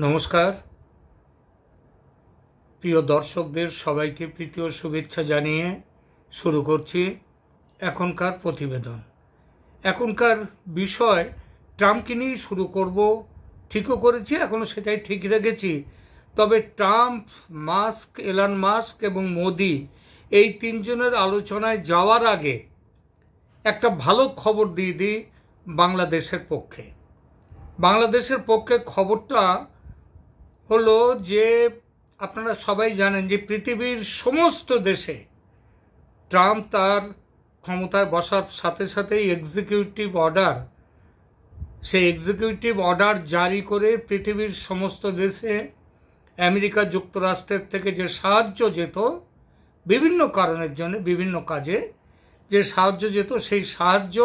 নমস্কার প্রিয় দর্শকদের সবাইকে প্রীতি ও শুভেচ্ছা জানিয়ে শুরু করছি এখনকার প্রতিবেদন। এখনকার বিষয় ট্রাম্পকে নিয়ে শুরু করব। ঠিকও করেছি, এখনও সেটাই ঠিক রেখেছি। তবে ট্রাম্প, মাস্ক, এলন মাস্ক এবং মোদি এই তিনজনের আলোচনায় যাওয়ার আগে একটা ভালো খবর দিয়ে দিই বাংলাদেশের পক্ষে। বাংলাদেশের পক্ষে খবরটা হলো যে আপনারা সবাই জানেন যে পৃথিবীর সমস্ত দেশে ট্রাম্প তার ক্ষমতায় বসার সাথে সাথেই এক্সিকিউটিভ অর্ডার জারি করে পৃথিবীর সমস্ত দেশে আমেরিকা যুক্তরাষ্ট্রের থেকে যে সাহায্য যেত বিভিন্ন কারণের জন্য, বিভিন্ন কাজে যে সাহায্য যেত, সেই সাহায্য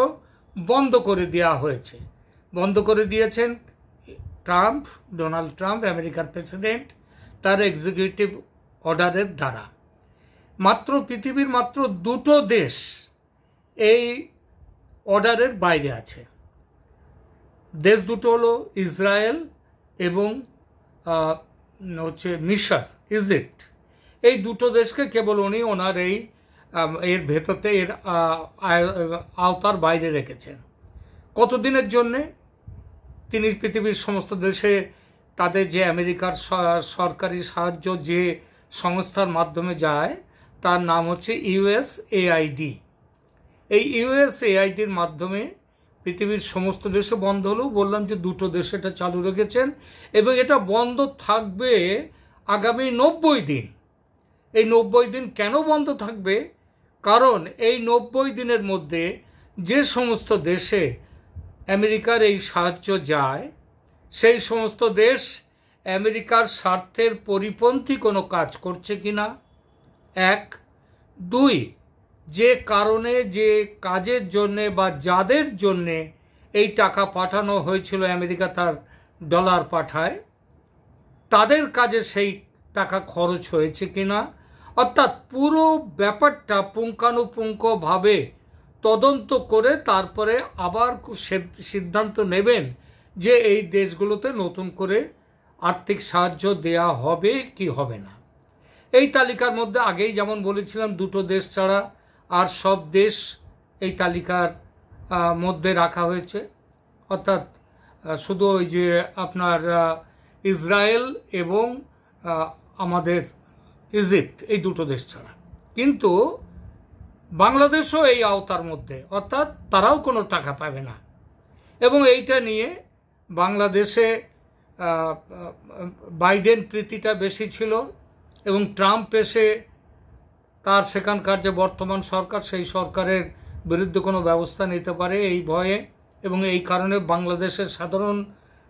বন্ধ করে দেওয়া হয়েছে। বন্ধ করে দিয়েছেন ডোনাল্ড ট্রাম্প, আমেরিকার প্রেসিডেন্ট, তার এক্সিকিউটিভ অর্ডারের দ্বারা। পৃথিবীর মাত্র দুটো দেশ এই অর্ডারের বাইরে আছে। দেশ দুটো হলো ইসরায়েল এবং মিশর, ইজিপ্ট। এই দুটো দেশকে কেবল উনি ওনার এর ভেতরতে আওতার বাইরে রেখেছেন। কতদিনের জন্যে? তিনি পৃথিবীর সমস্ত দেশে তাদের যে আমেরিকার সরকারি সাহায্য যে সংস্থার মাধ্যমে যায় তার নাম হচ্ছে ইউএসএআইডি। এই ইউএসএআইডির মাধ্যমে পৃথিবীর সমস্ত দেশে বন্ধ হলেও বললাম যে দুটো দেশে এটা চালু রেখেছেন এবং এটা বন্ধ থাকবে আগামী 90 দিন। এই 90 দিন কেন বন্ধ থাকবে? কারণ এই 90 দিনের মধ্যে যে সমস্ত দেশে আমেরিকার এই সাহায্য যায় সেই সমস্ত দেশ আমেরিকার স্বার্থের পরিপন্থী কোনো কাজ করছে কিনা, এক। দুই, যে কারণে, যে কাজের জন্যে বা যাদের জন্যে এই টাকা পাঠানো হয়েছিল, আমেরিকা তার ডলার পাঠায়, তাদের কাজে সেই টাকা খরচ হয়েছে কিনা, অর্থাৎ পুরো ব্যাপারটা পুঙ্খানুপুঙ্খভাবে তদন্ত করে তারপরে আবার সিদ্ধান্ত নেবেন যে এই দেশগুলোতে নতুন করে আর্থিক সাহায্য দেয়া হবে কি হবে না। এই তালিকার মধ্যে আগেই যেমন বলেছিলাম দুটো দেশ ছাড়া আর সব দেশ এই তালিকার মধ্যে রাখা হয়েছে, অর্থাৎ শুধু ওই যে আপনার ইসরায়েল এবং আমাদের ইজিপ্ট, এই দুটো দেশ ছাড়া। কিন্তু বাংলাদেশও এই আওতার মধ্যে, অর্থাৎ তারাও কোনো টাকা পাবে না। এবং এইটা নিয়ে বাংলাদেশে বাইডেন প্রীতিটা বেশি ছিল এবং ট্রাম্প এসে তার সেখানকার যে বর্তমান সরকার, সেই সরকারের বিরুদ্ধে কোনো ব্যবস্থা নিতে পারে এই ভয়ে, এবং এই কারণে বাংলাদেশের সাধারণ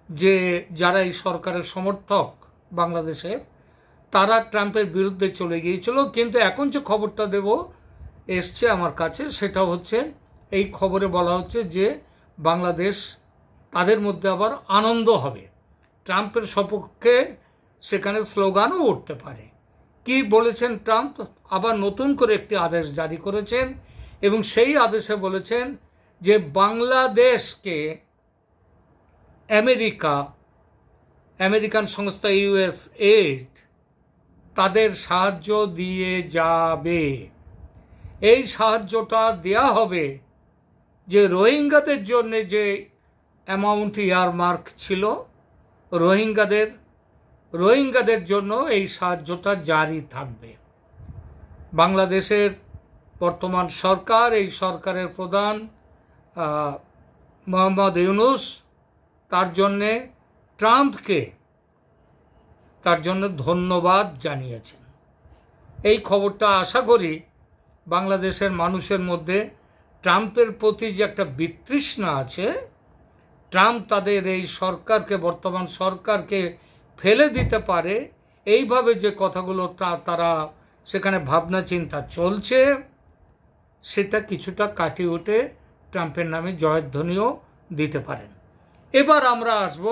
যে যারা এই সরকারের সমর্থক বাংলাদেশের, তারা ট্রাম্পের বিরুদ্ধে চলে গিয়েছিল। কিন্তু এখন যে খবরটা দেব এসছে আমার কাছে, সেটা হচ্ছে এই খবরে বলা হচ্ছে যে বাংলাদেশ, তাদের মধ্যে আবার আনন্দ হবে, ট্রাম্পের সপক্ষে সেখানে স্লোগানও উঠতে পারে। কি বলেছেন ট্রাম্প? আবার নতুন করে একটি আদেশ জারি করেছেন এবং সেই আদেশে বলেছেন যে বাংলাদেশকে আমেরিকান সংস্থা ইউএসএইড তাদের সাহায্য দিয়ে যাবে। এই সাহায্যটা দেয়া হবে যে রোহিঙ্গাদের জন্য যে অ্যামাউন্ট ইয়ারমার্ক ছিল, রোহিঙ্গাদের জন্য এই সাহায্যটা জারি থাকবে। বাংলাদেশের বর্তমান সরকার, এই সরকারের প্রধান মোহাম্মদ ইউনূস, তার জন্যে ট্রাম্পকে তার জন্য ধন্যবাদ জানিয়েছেন। এই খবরটা আশা করি বাংলাদেশের মানুষের মধ্যে ট্রাম্পের প্রতি যে একটা বিতৃষ্ণা আছে, ট্রাম্প তাদের এই সরকারকে, বর্তমান সরকারকে ফেলে দিতে পারে, এইভাবে যে কথাগুলো তারা সেখানে ভাবনা চিন্তা চলছে, সেটা কিছুটা কাটিয়ে উঠে ট্রাম্পের নামে জয়ধ্বনিও দিতে পারেন। এবার আমরা আসব,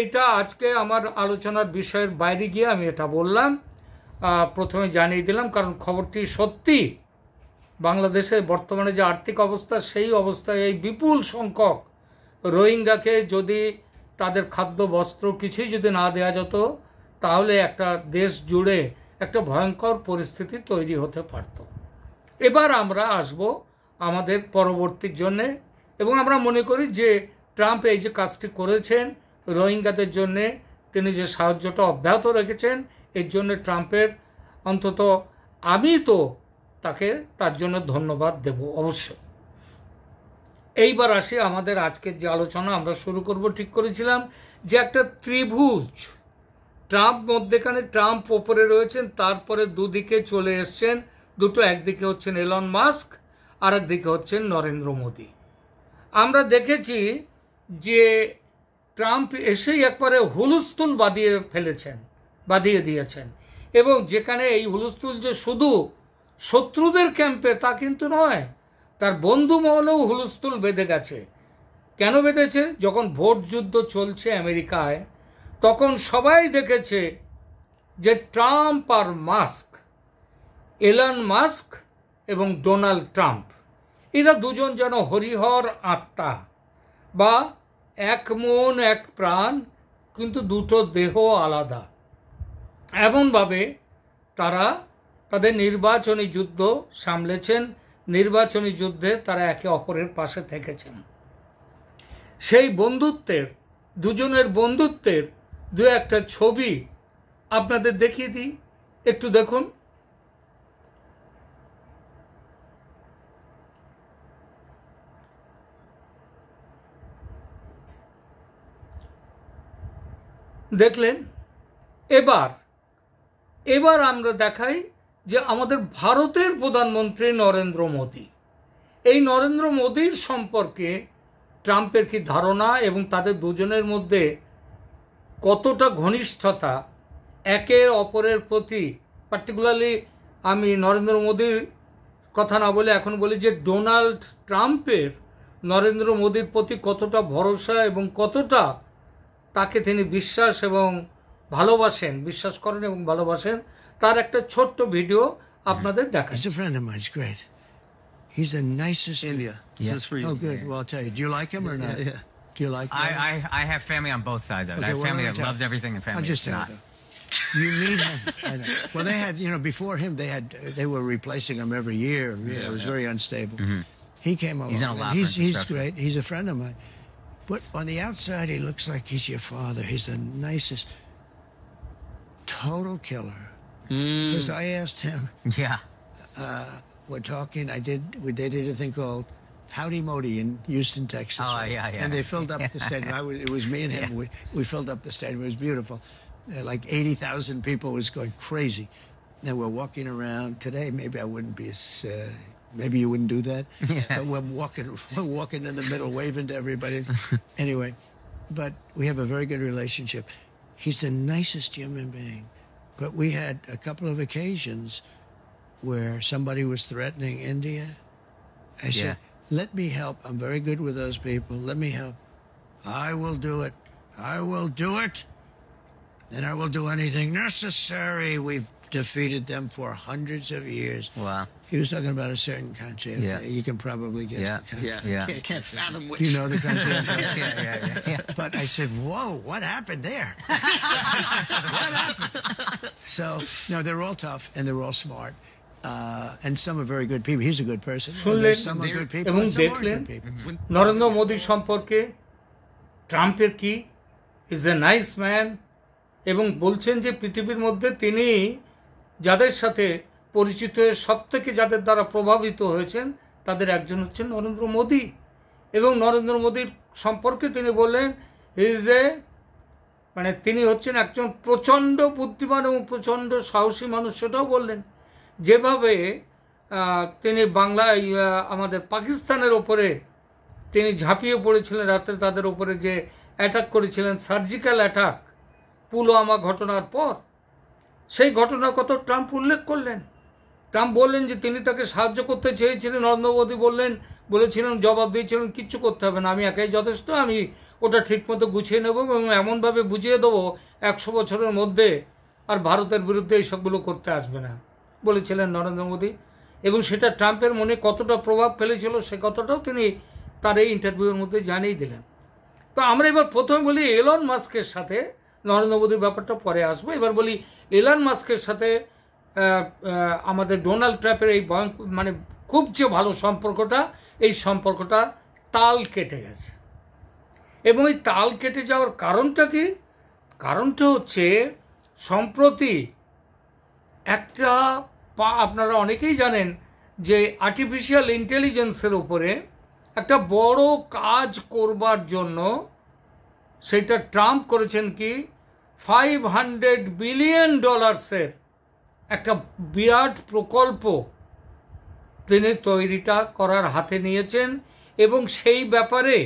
এটা আজকে আমার আলোচনার বিষয়ের বাইরে গিয়ে আমি এটা বললাম, প্রথমে জানিয়ে দিলাম, কারণ খবরটি সত্যি। বাংলাদেশের বর্তমানে যে আর্থিক অবস্থা, সেই অবস্থায় এই বিপুল সংখ্যক রোহিঙ্গাকে যদি তাদের খাদ্য বস্ত্র কিছুই যদি না দেওয়া যেত, তাহলে একটা দেশ জুড়ে একটা ভয়ঙ্কর পরিস্থিতি তৈরি হতে পারত। এবার আমরা আসব আমাদের পরবর্তীর জন্যে, এবং আমরা মনে করি যে ট্রাম্প এই যে কাজটি করেছেন রোহিঙ্গাদের জন্যে, তিনি যে সাহায্যটা অব্যাহত রেখেছেন, এর জন্য ট্রাম্পের অন্তত আমি তো তাকে তার জন্য ধন্যবাদ দেব অবশ্যই। এইবার আসি আমাদের আজকের যে আলোচনা আমরা শুরু করব ঠিক করেছিলাম যে একটা ত্রিভুজ, ট্রাম্প মধ্যেখানে, ট্রাম্প ওপরে রয়েছেন, তারপরে দুদিকে চলে এসছেন দুটো, একদিকে হচ্ছেন এলন মাস্ক আর একদিকে হচ্ছেন নরেন্দ্র মোদী। আমরা দেখেছি যে ট্রাম্প এসেই একবারে হুলস্থুল বাঁধিয়ে দিয়েছেন, এবং যেখানে এই হুলস্থুল যে শুধু শত্রুদের ক্যাম্পে তা কিন্তু নয়, তার বন্ধু মহলেও হুলস্থুল বেঁধে গেছে। কেন বেঁধেছে? যখন ভোট যুদ্ধ চলছে আমেরিকায়, তখন সবাই দেখেছে যে ট্রাম্প আর মাস্ক, এলন মাস্ক এবং ডোনাল্ড ট্রাম্প, এরা দুজন যেন হরিহর আত্মা, বা এক মন এক প্রাণ, কিন্তু দুটো দেহ আলাদা। এমনভাবে তারা তাদের নির্বাচনী যুদ্ধ সামলেছেন, নির্বাচনী যুদ্ধে তারা একে অপরের পাশে থেকেছেন। সেই বন্ধুত্বের, দুজনের বন্ধুত্বের দু একটা ছবি আপনাদের দেখিয়ে দিই, একটু দেখুন। দেখলেন? এবার আমরা দেখাই যে আমাদের ভারতের প্রধানমন্ত্রী নরেন্দ্র মোদী, এই নরেন্দ্র মোদীর সম্পর্কে ট্রাম্পের কি ধারণা, এবং তাদের দুজনের মধ্যে কতটা ঘনিষ্ঠতা একের অপরের প্রতি। পার্টিকুলারলি আমি নরেন্দ্র মোদীর কথা না বলে এখন বলি যে ডোনাল্ড ট্রাম্পের নরেন্দ্র মোদীর প্রতি কতটা ভরসা এবং কতটা তাকে তিনি বিশ্বাস করেন এবং ভালোবাসেন, তার একটা ছোট্ট ভিডিও আপনাদের দেখাচ্ছি। He's a friend of mine. He's great. He's the nicest. India. This is for you. Oh, good. Well, I'll tell you. Do you like him or not? Yeah. Do you like him? I have family on both sides of it. I have family that loves everything and family I'll just that's tell you. not. Though. You need him. I know. Well, they had, before him, they were replacing him every year. It was very unstable. He came along. He's in a lot He's construction. great. He's a friend of mine. But on the outside, he looks like he's your father. He's the nicest, total killer. Because I asked him, Yeah. we're talking, they did a thing called Howdy Modi in Houston, Texas. Oh, yeah. And they filled up the stadium. It was me and him. We filled up the stadium. It was beautiful. Like 80,000 people. It was going crazy. And we're walking around. Today, maybe I wouldn't be as... maybe you wouldn't do that. Yeah. But we're walking in the middle, waving to everybody. Anyway, but we have a very good relationship. He's the nicest human being. But we had a couple of occasions where somebody was threatening India. I said, let me help. I'm very good with those people. Let me help. I will do it. I will do it. And I will do anything necessary. We've defeated them for hundreds of years. Wow. He was talking about a certain country. Yeah. You can probably guess the country. Yeah. Can't fathom which. You know the country. Yeah. But I said, whoa, what happened there? What happened? So, no, they're all tough and they're all smart. And some are very good people. He's a good person. শুনলেন Some are good people এবং and some aren't দেখলেন good people. Narendra Modi সম্পর্কে ট্রাম্পের কি, is a nice man, এবং বলছেন যে পৃথিবীর মধ্যে তিনি যাদের সাথে পরিচিত হয়ে সবথেকে যাদের দ্বারা প্রভাবিত হয়েছেন তাদের একজন হচ্ছেন নরেন্দ্র মোদী। এবং নরেন্দ্র মোদীর সম্পর্কে তিনি বললেন তিনি হচ্ছেন একজন প্রচণ্ড বুদ্ধিমান এবং প্রচণ্ড সাহসী মানুষ, সেটাও বললেন। যেভাবে তিনি বাংলায় আমাদের পাকিস্তানের ওপরে তিনি ঝাঁপিয়ে পড়েছিলেন রাত্রে, তাদের ওপরে যে অ্যাটাক করেছিলেন, সার্জিক্যাল অ্যাটাক পুলওয়ামা ঘটনার পর, সেই ঘটনার কথা ট্রাম্প উল্লেখ করলেন। ট্রাম্প বললেন যে তিনি তাকে সাহায্য করতে চেয়েছিলেন, নরেন্দ্র মোদী বলেছিলেন, জবাব দিয়েছিলেন কিচ্ছু করতে হবে না, আমি একাই যথেষ্ট, আমি ওটা ঠিকমতো গুছিয়ে নেব এবং এমনভাবে বুঝিয়ে দেবো 100 বছরের মধ্যে আর ভারতের বিরুদ্ধে এইসবগুলো করতে আসবে না, বলেছিলেন নরেন্দ্র মোদী। এবং সেটা ট্রাম্পের মনে কতটা প্রভাব ফেলেছিল সে কথাটাও তিনি তার এই ইন্টারভিউর মধ্যে জানিয়ে দিলেন। তো আমরা এবার প্রথমে বলি এলন মাস্কের সাথে, নরেন্দ্র মোদীর ব্যাপারটা পরে আসবো, এবার বলি এলন মাস্কের সাথে আমাদের ডোনাল্ড ট্রাম্পের এই মানে খুব যে ভালো সম্পর্কটা, এই সম্পর্কটা তাল কেটে গেছে। এবং এই তাল কেটে যাওয়ার কারণটা কি? কারণটা হচ্ছে সম্প্রতি একটা আপনারা অনেকেই জানেন যে আর্টিফিশিয়াল ইন্টেলিজেন্সের উপরে একটা বড় কাজ করবার জন্য সেটা ট্রাম্প করেছেন কি $500 বিলিয়ন একটা বিরাট প্রকল্প তিনি তৈরিটা করার হাতে নিয়েছেন। এবং সেই ব্যাপারে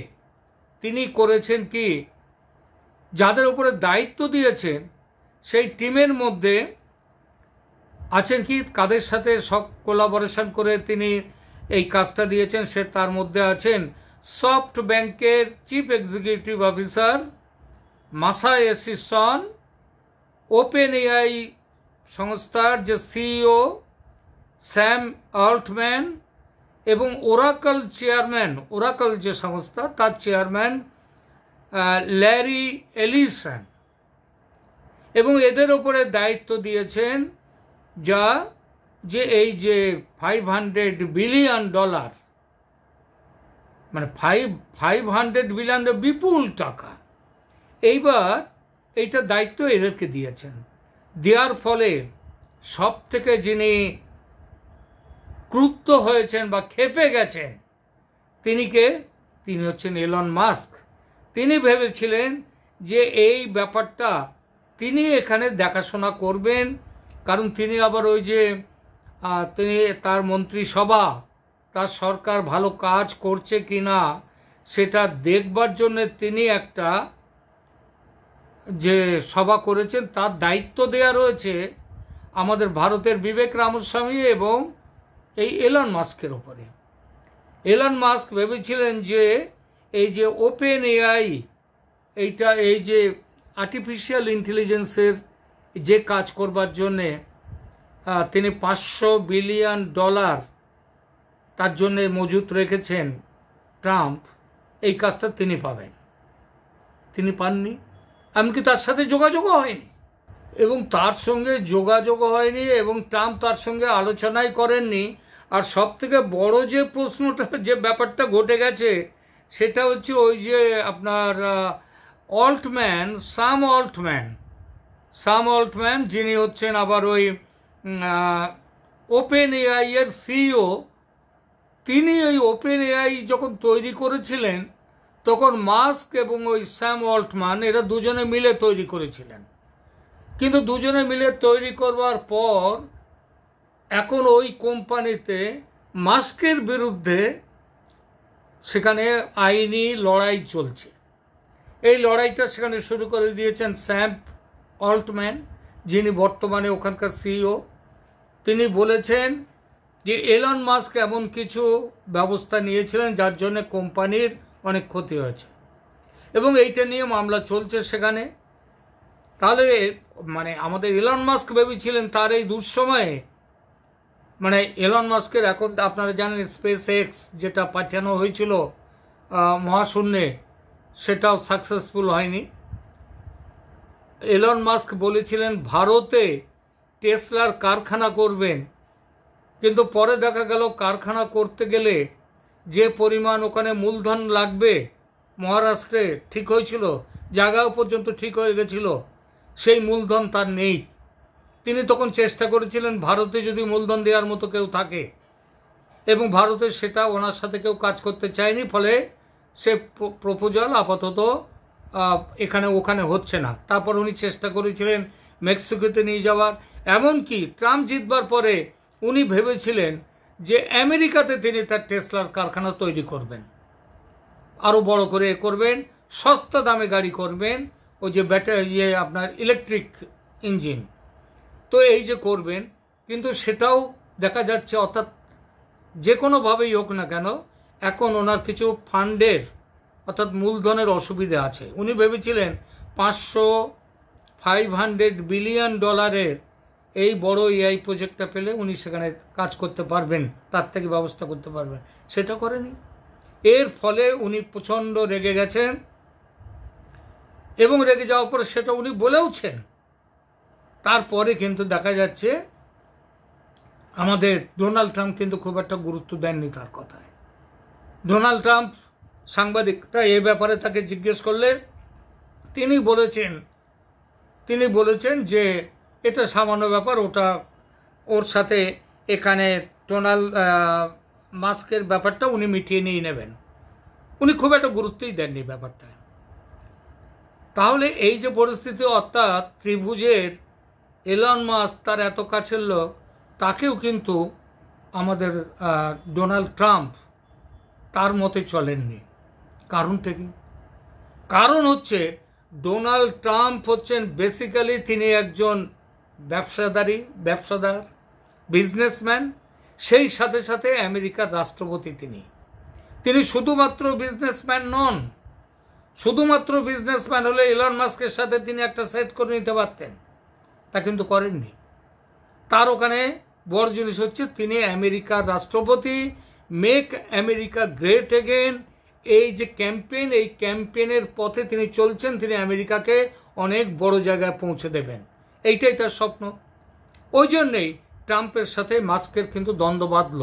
তিনি করেছেন কি, যাদের উপরে দায়িত্ব দিয়েছেন সেই টিমের মধ্যে আছেন কি, কাদের সাথে সব কোলাবোরেশন করে তিনি এই কাজটা দিয়েছেন, সে তার মধ্যে আছেন সফট ব্যাংকের chief executive officer Masayoshi Son, open AI সংস্থার যে সিইও স্যাম অল্টম্যান, এবং ওরাকল চেয়ারম্যান, ওরাকল যে সংস্থা তার চেয়ারম্যান ল্যারি এলিসন। এবং এদের উপরে দায়িত্ব দিয়েছেন যে এই যে $500 বিলিয়ন, মানে 500 বিলিয়ন বিপুল টাকা, এইবার এইটা দায়িত্ব এদেরকে দিয়েছেন। দেওয়ার ফলে সব থেকে যিনি ক্রুদ্ধ হয়েছেন বা ক্ষেপে গেছেন তিনি হচ্ছেন এলন মাস্ক। তিনি ভেবেছিলেন যে এই ব্যাপারটা তিনি এখানে দেখাশোনা করবেন, কারণ তিনি আবার ওই যে তিনি তার মন্ত্রিসভা, তার সরকার ভালো কাজ করছে কি না সেটা দেখবার জন্য তিনি একটা যে সভা করেছেন, তার দায়িত্ব দেয়া রয়েছে আমাদের ভারতের বিবেক রামস্বামী এবং এই এলন মাস্কের উপরে। এলন মাস্ক ভেবেছিলেন যে এই যে ওপেন এআই, এই যে আর্টিফিশিয়াল ইন্টেলিজেন্সের যে কাজ করবার জন্যে তিনি $500 বিলিয়ন তার জন্যে মজুত রেখেছেন ট্রাম্প, এই কাজটা তিনি পাবেন। তিনি পাননি, এমনকি তার সাথে যোগাযোগও হয়নি, এবং তার সঙ্গে যোগাযোগও হয়নি, এবং ট্রাম্প তার সঙ্গে আলোচনাই করেননি। আর সব থেকে বড় যে প্রশ্নটা, যে ব্যাপারটা ঘটে গেছে, সেটা হচ্ছে ওই যে আপনার সাম অল্টম্যান, যিনি হচ্ছেন আবার ওই ওপেন এআই এর সিইও, তিনি ওই ওপেন এআই যখন তৈরি করেছিলেন তখন মাস্ক এবং ওই স্যাম অল্টম্যান এরা দুজনে মিলে তৈরি করেছিলেন। কিন্তু দুজনে মিলে তৈরি করবার পর এখন ওই কোম্পানিতে মাস্কের বিরুদ্ধে সেখানে আইনি লড়াই চলছে। এই লড়াইটা সেখানে শুরু করে দিয়েছেন স্যাম অল্টম্যান, যিনি বর্তমানে ওখানকার সিইও। তিনি বলেছেন যে এলন মাস্ক এমন কিছু ব্যবস্থা নিয়েছিলেন যার জন্য কোম্পানির অনেক ক্ষতি হয়েছে, এবং এইটা নিয়ে মামলা চলছে সেখানে। তাহলে মানে আমাদের এলন মাস্ক ভেবেছিলেন তার এই দুঃসময়ে, মানে এলন মাস্কের এখন আপনারা জানেন স্পেস এক্স যেটা পাঠানো হয়েছিল মহাশূন্যে, সেটাও সাকসেসফুল হয়নি। এলন মাস্ক বলেছিলেন ভারতে টেসলার কারখানা করবেন, কিন্তু পরে দেখা গেল কারখানা করতে গেলে যে পরিমাণ ওখানে মূলধন লাগবে, মহারাষ্ট্রে ঠিক হয়েছিল, জায়গাও পর্যন্ত ঠিক হয়ে গেছিল, সেই মূলধন তার নেই। তিনি তখন চেষ্টা করেছিলেন ভারতে যদি মূলধন দেওয়ার মতো কেউ থাকে, এবং ভারতে সেটা ওনার সাথে কেউ কাজ করতে চায়নি, ফলে সে প্রপোজাল আপাতত এখানে ওখানে হচ্ছে না। তারপর উনি চেষ্টা করেছিলেন মেক্সিকোতে নিয়ে যাওয়ার। এমনকি ট্রাম্প জিতবার পরে উনি ভেবেছিলেন যে আমেরিকাতে তিনি তার টেসলার কারখানা তৈরি করবেন, আরও বড় করে করবেন, সস্তা দামে গাড়ি করবেন, ওই যে ব্যাটারি আপনার ইলেকট্রিক ইঞ্জিন, তো এই যে করবেন। কিন্তু সেটাও দেখা যাচ্ছে, অর্থাৎ যে কোনোভাবেই হোক না কেন এখন ওনার কিছু ফান্ডের অর্থাৎ মূলধনের অসুবিধা আছে। উনি ভেবেছিলেন $500 বিলিয়ন এই বড় এআই প্রজেক্টটা পেলে উনি সেখানে কাজ করতে পারবেন, তার থেকে ব্যবস্থা করতে পারবেন, সেটা করেনি। এর ফলে উনি প্রচণ্ড রেগে গেছেন এবং রেগে যাওয়ার পরে সেটা উনি বলেওছেন। তারপরে কিন্তু দেখা যাচ্ছে আমাদের ডোনাল্ড ট্রাম্প কিন্তু খুব একটা গুরুত্ব দেননি তার কথায়। ডোনাল্ড ট্রাম্প সাংবাদিকরা এ ব্যাপারে তাকে জিজ্ঞেস করলে তিনি বলেছেন যে এটা সামান্য ব্যাপার, ওটা ওর সাথে এখানে ডোনাল্ড মাস্কের ব্যাপারটা উনি মিটিয়ে নিয়ে নেবেন। উনি খুব একটা গুরুত্বই দেননি ব্যাপারটা। তাহলে এই যে পরিস্থিতি, অর্থাৎ ত্রিভুজের এলন মাস্ক তার এত কাছের লোক, তাকেও কিন্তু আমাদের ডোনাল্ড ট্রাম্প তার মতে চলেননি। কারণটা কি? কারণ হচ্ছে ডোনাল্ড ট্রাম্প হচ্ছেন বেসিক্যালি তিনি একজন ব্যবসাদার, বিজনেসম্যান, সেই সাথে সাথে আমেরিকার রাষ্ট্রপতি। তিনি শুধুমাত্র বিজনেসম্যান নন। শুধুমাত্র বিজনেসম্যান হলে এলন মাস্কের সাথে তিনি একটা সেট করে নিতে পারতেন, তা কিন্তু করেননি। তার ওখানে বড় জিনিস হচ্ছে তিনি আমেরিকার রাষ্ট্রপতি। মেক আমেরিকা গ্রেট এগেন, এই যে ক্যাম্পেইন, এই ক্যাম্পেইনের পথে তিনি চলছেন। তিনি আমেরিকাকে অনেক বড় জায়গায় পৌঁছে দেবেন, এইটাই তার স্বপ্ন। ওই জন্যেই ট্রাম্পের সাথে মাস্কের কিন্তু দ্বন্দ্ব বাঁধল।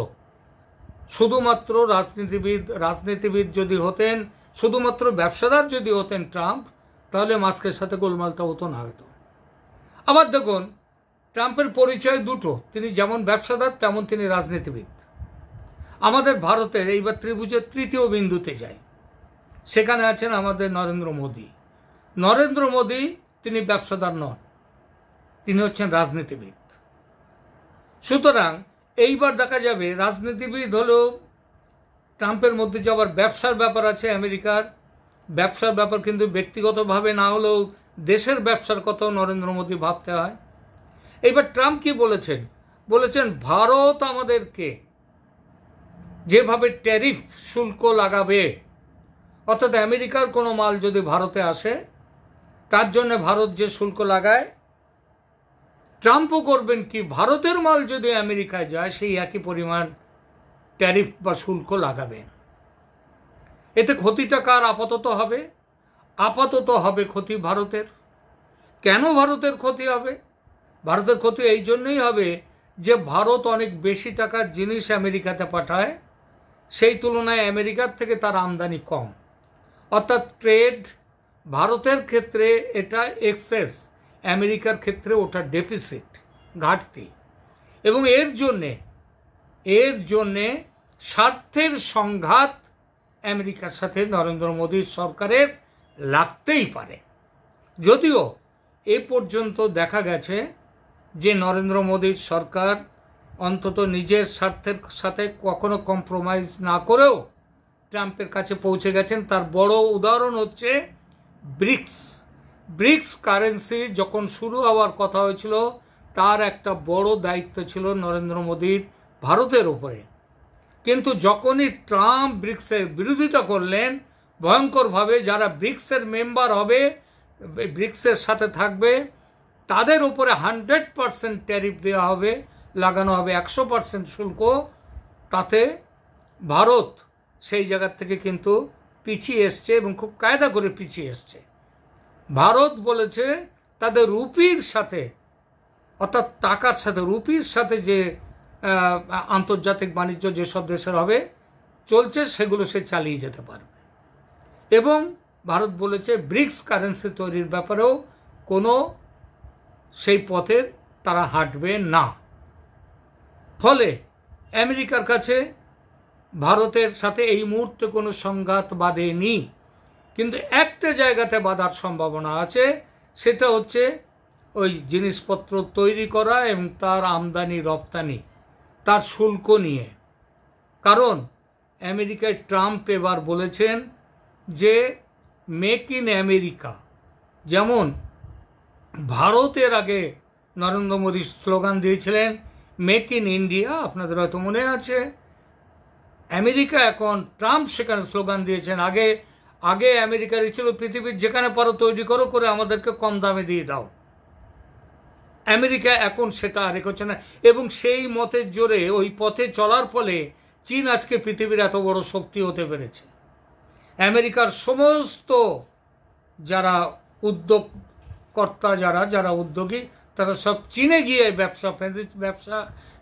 শুধুমাত্র রাজনীতিবিদ যদি হতেন, শুধুমাত্র ব্যবসাদার যদি হতেন ট্রাম্প, তাহলে মাস্কের সাথে গোলমালটা হতো না হয়তো। আবার দেখুন, ট্রাম্পের পরিচয় দুটো, তিনি যেমন ব্যবসাদার তেমন তিনি রাজনীতিবিদ। আমাদের ভারতের এইবার ত্রিভুজের তৃতীয় বিন্দুতে যায়, সেখানে আছেন আমাদের নরেন্দ্র মোদী। নরেন্দ্র মোদী তিনি ব্যবসাদার নন, তিনি হচ্ছেন রাজনীতিবিদ। সুতরাং এইবার দেখা যাবে রাজনীতিবিদ হলেও ট্রাম্পের মধ্যে যে আবার ব্যবসার ব্যাপার আছে, আমেরিকার ব্যবসার ব্যাপার, কিন্তু ব্যক্তিগতভাবে না হলেও দেশের ব্যবসার কথাও নরেন্দ্র মোদী ভাবতে হয়। এইবার ট্রাম্প কি বলেছেন ভারত আমাদেরকে যেভাবে ট্যারিফ শুল্ক লাগাবে, অর্থাৎ আমেরিকার কোনো মাল যদি ভারতে আসে তার জন্য ভারত যে শুল্ক লাগায়, ট্রাম্পও করবেন কি ভারতের মাল যদি আমেরিকায় যায় সেই একই পরিমাণ ট্যারিফ বা শুল্ক লাগাবেন। এতে ক্ষতিটা কার আপাতত হবে? আপাতত হবে ক্ষতি ভারতের। কেন ভারতের ক্ষতি হবে? ভারতের ক্ষতি এই জন্যই হবে যে ভারত অনেক বেশি টাকার জিনিস আমেরিকাতে পাঠায়, সেই তুলনায় আমেরিকার থেকে তার আমদানি কম। অর্থাৎ ট্রেড ভারতের ক্ষেত্রে এটা এক্সেস, আমেরিকার ক্ষেত্রে ওটা ডেফিসিট, ঘাটতি। এবং এর জন্যে স্বার্থের সংঘাত আমেরিকার সাথে নরেন্দ্র মোদীর সরকারের লাগতেই পারে। যদিও এ পর্যন্ত দেখা গেছে যে নরেন্দ্র মোদীর সরকার অন্তত নিজের স্বার্থের সাথে কখনো কম্প্রোমাইজ না করেও ট্রাম্পের কাছে পৌঁছে গেছেন। তার বড় উদাহরণ হচ্ছে ব্রিক্স কারেন্সি যখন শুরু হওয়ার কথা হয়েছিল, তার একটা বড় দায়িত্ব ছিল নরেন্দ্র মোদীর ভারতের উপরে। কিন্তু যখনই ট্রাম্প ব্রিক্সের বিরোধিতা করলেন ভয়ঙ্করভাবে, যারা ব্রিক্সের মেম্বার হবে, ব্রিক্সের সাথে থাকবে, তাদের উপরে 100% ট্যারিফ দেওয়া হবে, লাগানো হবে 100% শুল্ক, তাতে ভারত সেই জায়গার থেকে কিন্তু পিছিয়ে এসছে এবং খুব কায়দা করে পিছিয়ে এসছে। ভারত বলেছে তাদের রুপির সাথে, অর্থাৎ টাকার সাথে, রুপির সাথে যে আন্তর্জাতিক বাণিজ্য যেসব দেশের হবে চলছে সেগুলো সে চালিয়ে যেতে পারবে। এবং ভারত বলেছে ব্রিক্স কারেন্সি তৈরির ব্যাপারেও কোনো সেই পথের তারা হাঁটবে না। ফলে আমেরিকার কাছে ভারতের সাথে এই মুহূর্তে কোনো সংঘাত বাধেনি, কিন্তু একটা জায়গাতে বাধার সম্ভাবনা আছে, সেটা হচ্ছে ওই জিনিসপত্র তৈরি করা এবং তার আমদানি রপ্তানি, তার শুল্ক নিয়ে। কারণ আমেরিকায় ট্রাম্প এবার বলেছেন যে মেক ইন আমেরিকা, যেমন ভারতের আগে নরেন্দ্র মোদী স্লোগান দিয়েছিলেন মেক ইন ইন্ডিয়া, আপনাদের হয়তো মনে আছে। আমেরিকা এখন ট্রাম্প সেখানে স্লোগান দিয়েছেন, আগে আমেরিকার ছিল পৃথিবীর যেখানে পারো তৈরি করো, করে আমাদেরকে কম দামে দিয়ে দাও। আমেরিকা এখন সেটা আর করছে না, এবং সেই মতের জোরে ওই পথে চলার ফলে চীন আজকে পৃথিবীর এত বড় শক্তি হতে পেরেছে। আমেরিকার সমস্ত যারা উদ্যোগকর্তা যারা উদ্যোগী, তারা সব চীনে গিয়ে ব্যবসা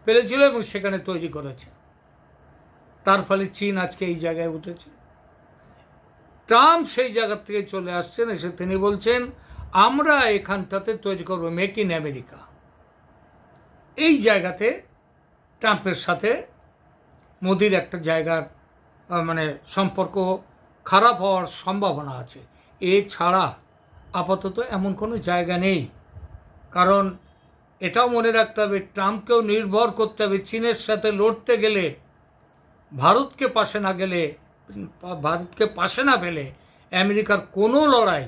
ফেলেছিল এবং সেখানে তৈরি করেছে। তার ফলে চীন আজকে এই জায়গায় উঠেছে। ট্রাম্প সেই জায়গা থেকে চলে আসছেন, এসে তিনি বলছেন আমরা এখানটাতে তৈরি করব মেক ইন আমেরিকা। এই জায়গাতে ট্রাম্পের সাথে মোদির একটা জায়গার মানে সম্পর্ক খারাপ হওয়ার সম্ভাবনা আছে। এছাড়া আপাতত এমন কোনো জায়গা নেই। কারণ এটাও মনে রাখতে হবে, ট্রাম্পকেও নির্ভর করতে হবে। চীনের সাথে লড়তে গেলে ভারতকে পাশে না পেলে আমেরিকার কোনো লড়াই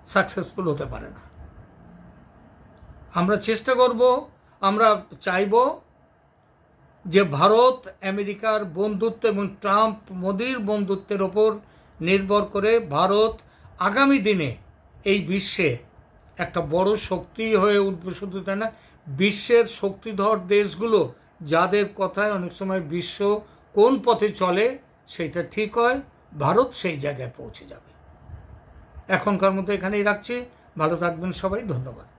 সাকসেসফুল হতে পারে না। আমরা চেষ্টা করব, আমরা চাইব যে ভারত আমেরিকার বন্ধুত্ব এবং ট্রাম্প মোদির বন্ধুত্বের ওপর নির্ভর করে ভারত আগামী দিনে এই বিশ্বে একটা বড় শক্তি হয়ে উঠবে। শুধু তাই না, বিশ্বের শক্তিধর দেশগুলো যাদের কথায় অনেক সময় বিশ্ব কোন পথে চলে সেটা ঠিক হয়, ভারত সেই জায়গায় পৌঁছে যাবে। এখনকার মতো এখানেই রাখছি। ভালো থাকবেন সবাই, ধন্যবাদ।